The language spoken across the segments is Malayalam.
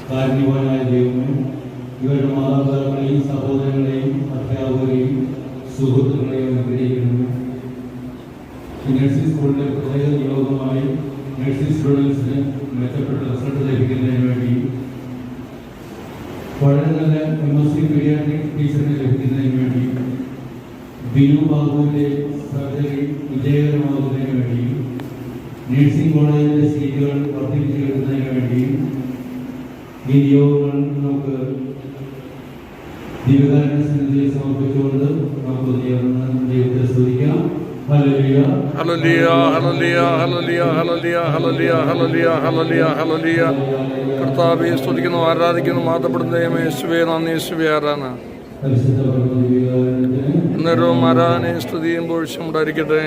കാരുണ്യവാനായ ദൈവമേ, ഇവരുടെ മാതാപിതാക്കളെയും സഹോദരങ്ങളെയും അധ്യാപകരെയും സുഹൃത്തുക്കളെയും അനുഗ്രഹിക്കുന്നു. ഈ നഴ്സിംഗ് സ്കൂളിലെ പ്രത്യേക നിയോഗമായി നഴ്സിംഗ് സ്റ്റുഡൻസിന് മെച്ചപ്പെട്ട റിസൾട്ട് ലഭിക്കുന്നതിന് വേണ്ടി വളരെ നല്ല MSc പീഡിയാട്രിക് ടീച്ചറിന് ലഭിക്കുന്നതിന് വേണ്ടി ബിനു ബാബുവിൻ്റെ സർജറി വിജയകരമാകുന്നതിന് വേണ്ടിയും നഴ്സിംഗ് കോളേജിലെ സീറ്റുകൾ വർദ്ധിപ്പിച്ചെടുക്കുന്നതിന് വേണ്ടിയും ഈ നിയോഗങ്ങൾ നമുക്ക് ദൈവകാരുണ്യ സന്നിധിയിൽ സമർപ്പിച്ചുകൊണ്ട് നമുക്ക് ദൈവത്തെ സ്തുതിക്കാം. Hallelujah hallelujah hallelujah hallelujah hallelujah hallelujah hallelujah hallelujah. കർത്താവേ സ്തുതിക്കുന്നു, ആരാധിക്കുന്നു, മാതപ്പെടുന്ന ദൈവമേ, യേശുവേ നന്ദി, യേശുവേ ആരാധന. നേരവും ആരാധനയും സ്തുതിയും പോഴ്ചയും ഉണ്ടായിരിക്കട്ടെ.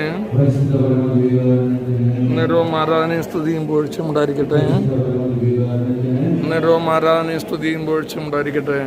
നേരവും ആരാധനയും സ്തുതിയും പോഴ്ചയും ഉണ്ടായിരിക്കട്ടെ. നേരവും ആരാധനയും സ്തുതിയും പോഴ്ചയും ഉണ്ടായിരിക്കട്ടെ.